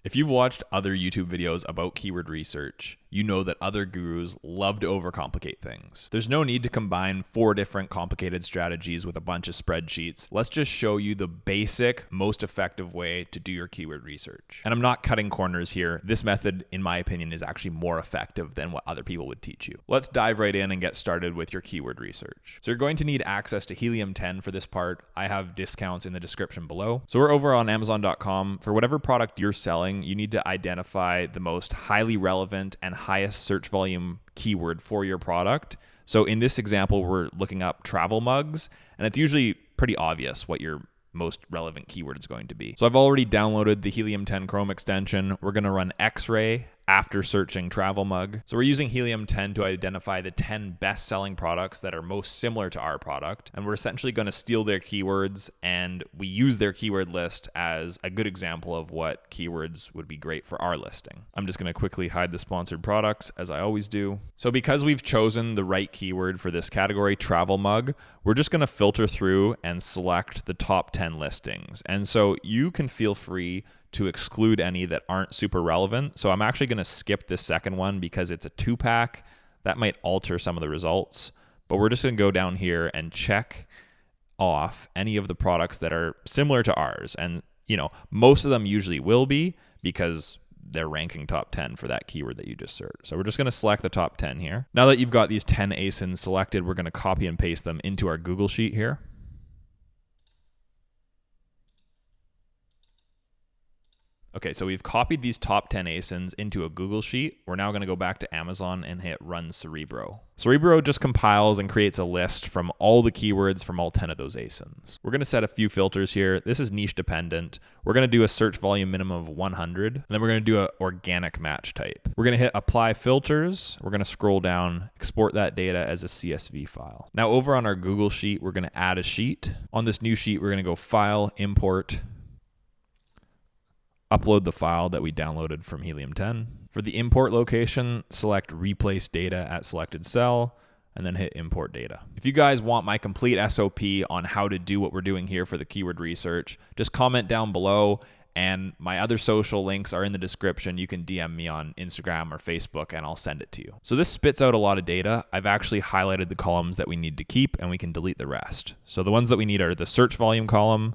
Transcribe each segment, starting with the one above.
If you've watched other YouTube videos about keyword research, you know that other gurus love to overcomplicate things. There's no need to combine 4 different complicated strategies with a bunch of spreadsheets. Let's just show you the basic, most effective way to do your keyword research. And I'm not cutting corners here. This method, in my opinion, is actually more effective than what other people would teach you. Let's dive right in and get started with your keyword research. So you're going to need access to Helium 10 for this part. I have discounts in the description below. So we're over on Amazon.com. For whatever product you're selling, you need to identify the most highly relevant and highest search volume keyword for your product. So in this example, we're looking up travel mugs, and it's usually pretty obvious what your most relevant keyword is going to be. So I've already downloaded the Helium 10 Chrome extension. We're going to run X-ray after searching travel mug. So we're using Helium 10 to identify the 10 best-selling products that are most similar to our product. And we're essentially going to steal their keywords, and we use their keyword list as a good example of what keywords would be great for our listing. I'm just going to quickly hide the sponsored products, as I always do. So because we've chosen the right keyword for this category, travel mug, we're just going to filter through and select the top 10 listings. And so you can feel free to exclude any that aren't super relevant. So I'm actually going to skip this second one because it's a 2-pack. That might alter some of the results, but we're just going to go down here and check off any of the products that are similar to ours. And, most of them usually will be because they're ranking top 10 for that keyword that you just searched. So we're just going to select the top 10 here. Now that you've got these 10 ASINs selected, we're going to copy and paste them into our Google Sheet here. Okay, so we've copied these top 10 ASINs into a Google Sheet. We're now going to go back to Amazon and hit Run Cerebro. Cerebro just compiles and creates a list from all the keywords from all 10 of those ASINs. We're going to set a few filters here. This is niche dependent. We're going to do a search volume minimum of 100, and then we're going to do an organic match type. We're going to hit Apply Filters. We're going to scroll down, export that data as a CSV file. Now over on our Google Sheet, we're going to add a sheet. On this new sheet, we're going to go File, Import, upload the file that we downloaded from Helium 10. For the import location, select Replace Data at Selected Cell, and then hit Import Data. If you guys want my complete SOP on how to do what we're doing here for the keyword research, just comment down below, and my other social links are in the description. You can DM me on Instagram or Facebook, and I'll send it to you. So this spits out a lot of data. I've actually highlighted the columns that we need to keep, and we can delete the rest. So the ones that we need are the search volume column,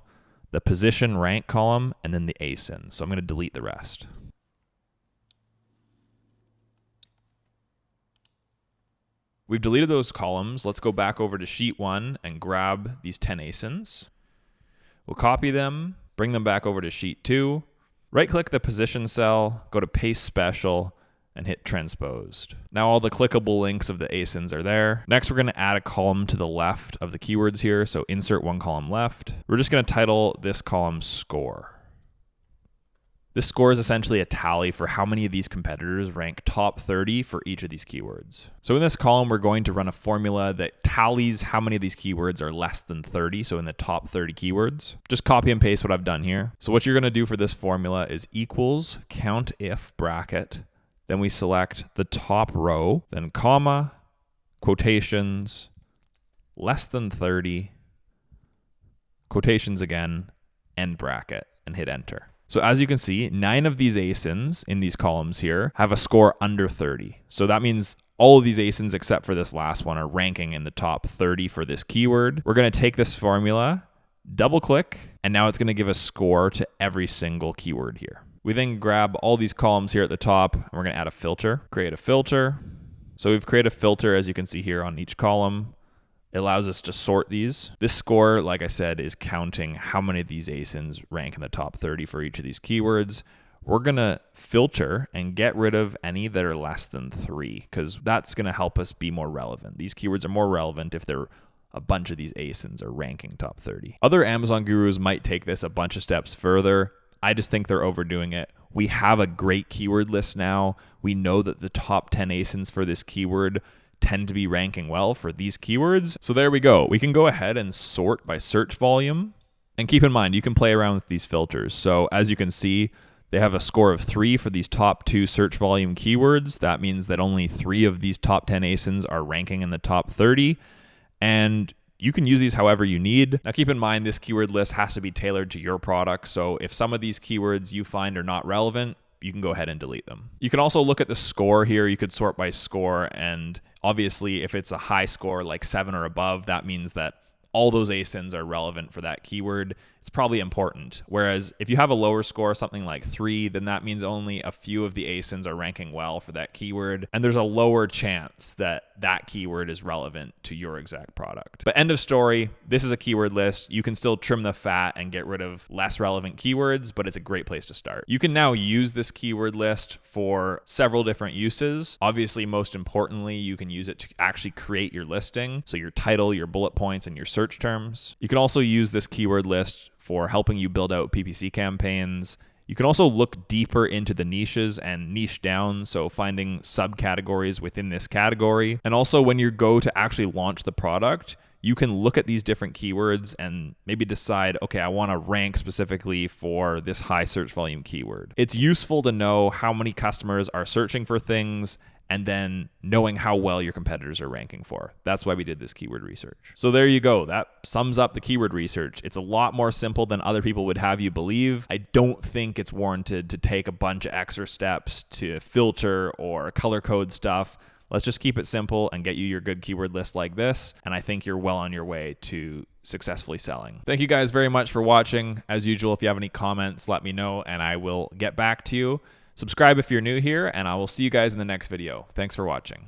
the position rank column, and then the ASIN. So I'm going to delete the rest. We've deleted those columns. Let's go back over to sheet 1 and grab these 10 ASINs. We'll copy them, bring them back over to sheet 2, right-click the position cell, go to Paste Special, and hit Transposed. Now all the clickable links of the ASINs are there. Next, we're going to add a column to the left of the keywords here. So insert 1 column left. We're just going to title this column Score. This score is essentially a tally for how many of these competitors rank top 30 for each of these keywords. So in this column, we're going to run a formula that tallies how many of these keywords are less than 30, so in the top 30 keywords. Just copy and paste what I've done here. So what you're going to do for this formula is equals COUNTIF bracket. Then we select the top row, then comma, quotations, less than 30, quotations again, end bracket, and hit enter. So as you can see, 9 of these ASINs in these columns here have a score under 30. So that means all of these ASINs except for this last one are ranking in the top 30 for this keyword. We're going to take this formula, double click, and now it's going to give a score to every single keyword here. We then grab all these columns here at the top, and we're going to add a filter, create a filter. So we've created a filter, as you can see here on each column. It allows us to sort these. This score, like I said, is counting how many of these ASINs rank in the top 30 for each of these keywords. We're going to filter and get rid of any that are less than 3, because that's going to help us be more relevant. These keywords are more relevant if they're a bunch of these ASINs are ranking top 30. Other Amazon gurus might take this a bunch of steps further. I just think they're overdoing it. We have a great keyword list now. We know that the top 10 ASINs for this keyword tend to be ranking well for these keywords. So there we go. We can go ahead and sort by search volume. And keep in mind, you can play around with these filters. So as you can see, they have a score of 3 for these top 2 search volume keywords. That means that only 3 of these top 10 ASINs are ranking in the top 30. And you can use these however you need. Now keep in mind, this keyword list has to be tailored to your product. So if some of these keywords you find are not relevant, you can go ahead and delete them. You can also look at the score here. You could sort by score, and obviously if it's a high score like 7 or above, that means that all those ASINs are relevant for that keyword. It's probably important. Whereas if you have a lower score, something like 3, then that means only a few of the ASINs are ranking well for that keyword, and there's a lower chance that that keyword is relevant to your exact product. But end of story, this is a keyword list. You can still trim the fat and get rid of less relevant keywords, but it's a great place to start. You can now use this keyword list for several different uses. Obviously, most importantly, you can use it to actually create your listing, so your title, your bullet points, and your search terms. You can also use this keyword list for helping you build out PPC campaigns. You can also look deeper into the niches and niche down, so finding subcategories within this category. And also when you go to actually launch the product, you can look at these different keywords and maybe decide, okay, I want to rank specifically for this high search volume keyword. It's useful to know how many customers are searching for things and then knowing how well your competitors are ranking for. That's why we did this keyword research. So there you go. That sums up the keyword research. It's a lot more simple than other people would have you believe. I don't think it's warranted to take a bunch of extra steps to filter or color code stuff. Let's just keep it simple and get you your good keyword list like this. And I think you're well on your way to successfully selling. Thank you guys very much for watching. As usual, if you have any comments, let me know and I will get back to you. Subscribe if you're new here, and I will see you guys in the next video. Thanks for watching.